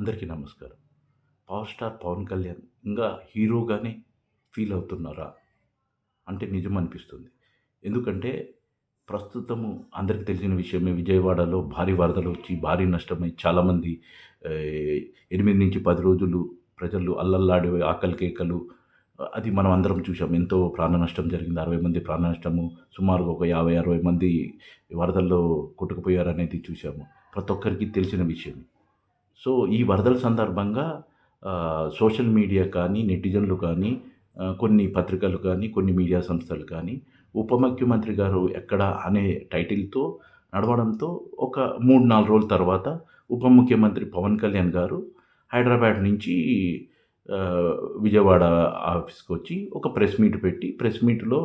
అందరికీ నమస్కారం. 'Power star Pawan Kalyan' ఇంగా హీరోగానే ఫీల్ అవుతున్నారా? అంటే నిజం అనిపిస్తుంది. ఎందుకంటే ప్రస్తుతము అందరికి తెలిసిన విషయమే, విజయవాడలో భారీ వరదలొచ్చి భారీ నష్టమై చాలామంది 8-10 రోజులు ప్రజలు అల్లల్లాడి ఆకలి కేకలు, అది మనం అందరం చూసాం. ఎంతో ప్రాణ నష్టం జరిగింది. 60 మంది ప్రాణ నష్టము, సుమారుగా ఒక 50, 60 మంది వరదల్లో కొట్టుకుపోయారనేది చూసాము. ప్రతి ఒక్కరికి తెలిసిన విషయమే. సో, ఈ వరదల సందర్భంగా సోషల్ మీడియా కానీ, నెటిజన్లు కానీ, కొన్ని పత్రికలు కానీ, కొన్ని మీడియా సంస్థలు కానీ, ఉప ముఖ్యమంత్రి గారు ఎక్కడ అనే టైటిల్‌తో నడవడంతో ఒక 3, 4 రోజుల తర్వాత ఉప ముఖ్యమంత్రి పవన్ కళ్యాణ్ గారు హైదరాబాద్ నుంచి విజయవాడ ఆఫీస్‌కొచ్చి ఒక ప్రెస్ మీట్ పెట్టి, ప్రెస్ మీట్‌లో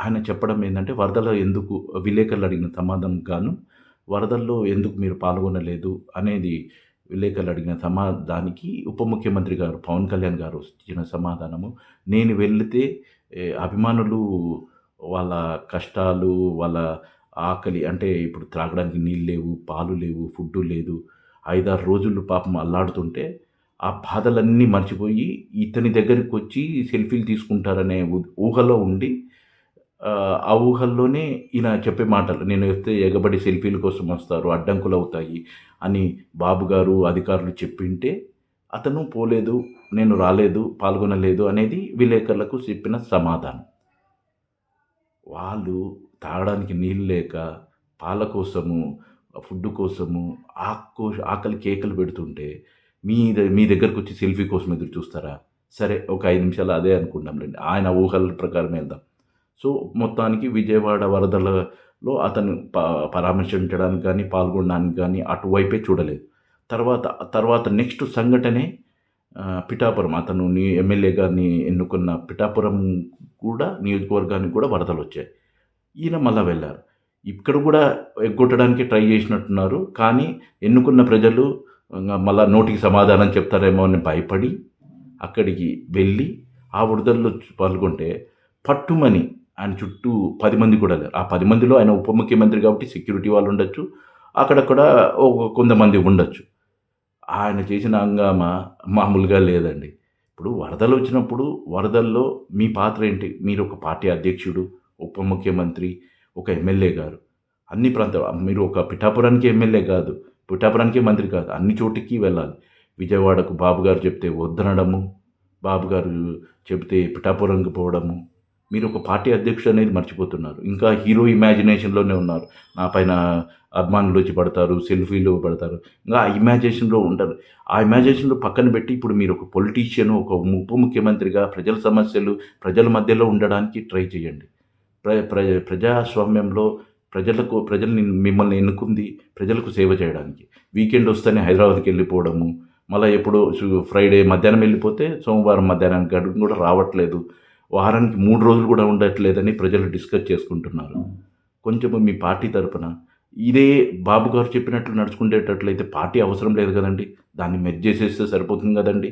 ఆయన చెప్పడం ఏందంటే, వరదలు ఎందుకు విలేకరులు అడిగిన సమాధానం గాను, వరదల్లో ఎందుకు మీరు పాల్గొనలేదు అనేది విలేకరులు అడిగిన దానికి ఉప ముఖ్యమంత్రి గారు పవన్ కళ్యాణ్ గారు ఇచ్చిన సమాధానము, నేను వెళితే అభిమానులు వాళ్ళ కష్టాలు, వాళ్ళ ఆకలి అంటే ఇప్పుడు త్రాగడానికి నీళ్ళు లేవు, పాలు లేవు, ఫుడ్డు లేదు. 5, 6 రోజులు పాపం అల్లాడుతుంటే, ఆ బాధలన్నీ మర్చిపోయి ఇతని దగ్గరికొచ్చి సెల్ఫీలు తీసుకుంటారనే ఊహలో ఉండి, ఆ ఊహల్లోనే ఈయన చెప్పే మాటలు, నేను వస్తే ఎగబడి సెల్ఫీల కోసం వస్తారు, అడ్డంకులవుతాయి అని బాబు గారు, అధికారులు చెప్పింటే, అతను పోలేదు, నేను రాలేదు, పాల్గొనలేదు అనేది విలేకరులకు చెప్పిన సమాధానం. వాళ్ళు తాగడానికి నీళ్ళు లేక, పాల కోసము, ఫుడ్ కోసము ఆకలి కేకలు పెడుతుంటే, మీ దగ్గరకొచ్చి సెల్ఫీ కోసం ఎదురు చూస్తారా? సరే, ఒక 5 నిమిషాలు అదే అనుకుందాంలెండి. ఆయన ఊహల ప్రకారం వెళ్దాం. సో, మొత్తానికి విజయవాడ వరదలలో అతను పరామర్శించడానికి గానీ, పాల్గొనడానికి గానీ అటువైపే చూడలేదు. తర్వాత తర్వాత నెక్స్ట్ సంఘటనే పిఠాపురం, అతను ఎమ్మెల్యే గారిని ఎన్నుకున్న పిఠాపురం కూడా నియోజకవర్గానికి కూడా వరదలొచ్చాయి. ఈయన మళ్ళా వెళ్లారు. ఇక్కడ గూడా ఎగ్గొట్టడానికి ట్రై జేసినట్టున్నారు. కానీ ఎన్నుకున్న ప్రజలు మళ్ళా నోటికి సమాధానం చెప్తారేమో అని భయపడి అక్కడికి వెళ్ళి ఆ వరదల్లో పాల్గొంటే, పట్టుమని ఆయన చుట్టూ 10 మంది కూడా లేరు. ఆ 10 మందిలో ఆయన ఉప ముఖ్యమంత్రి కాబట్టి సెక్యూరిటీ వాళ్ళుండొచ్చు. అక్కడక్కడ కొంతమంది ఉండొచ్చు. ఆయన చేసిన హంగామా మామూలుగా లేదండి. ఇప్పుడు వరదలొచ్చినప్పుడు వరదల్లో మీ పాత్ర ఏంటి? మీరొక పార్టీ అధ్యక్షుడు, ఉప ముఖ్యమంత్రి, ఒక ఎమ్మెల్యే గారు. అన్ని ప్రాంతాలు మీరు ఒక పిఠాపురానికి ఎమ్మెల్యే కాదు, పిఠాపురానికే మంత్రి కాదు. అన్ని చోటికి వెళ్ళాలి. విజయవాడకు బాబు గారు చెప్తే వద్దనడము, బాబు గారు చెబితే పిఠాపురంకి పోవడము. మీరొక పార్టీ అధ్యక్షుడు అనేది మర్చిపోతున్నారు. ఇంకా హీరో ఇమాజినేషన్‌లోనే ఉన్నారు. నా పైన అభిమానులొచ్చి పడతారు, సెల్ఫీలు పడతారు. ఇంకా ఆ ఇమాజినేషన్‌లో ఉంటారు. ఆ ఇమాజినేషన్‌లో పక్కన పెట్టి ఇప్పుడు మీరొక పొలిటీషియన్, ఒక ఉప ముఖ్యమంత్రిగా ప్రజల సమస్యలు, ప్రజల మధ్యలో ఉండడానికి ట్రై చేయండి. ప్ర ప్ర ప్రజాస్వామ్యంలో ప్రజలు మిమ్మల్ని ఎన్నుకుంది ప్రజలకు సేవ చేయడానికి. వీకెండ్ వస్తేనే హైదరాబాద్‌కెళ్ళిపోవడము, మళ్ళా ఎప్పుడో ఫ్రైడే మధ్యాహ్నం వెళ్ళిపోతే సోమవారం మధ్యాహ్నానికి గడువు కూడా రావట్లేదు. వారానికి 3 రోజులు కూడా ఉండట్లేదని ప్రజలు డిస్కస్ చేసుకుంటున్నారు. కొంచెము మీ పార్టీ తరపున ఇదే బాబు గారు చెప్పినట్లు నడుచుకునేటట్లయితే పార్టీ అవసరం లేదు గదండీ! దాన్ని మెర్జ్ చేసేస్తే సరిపోతుంది గదండీ!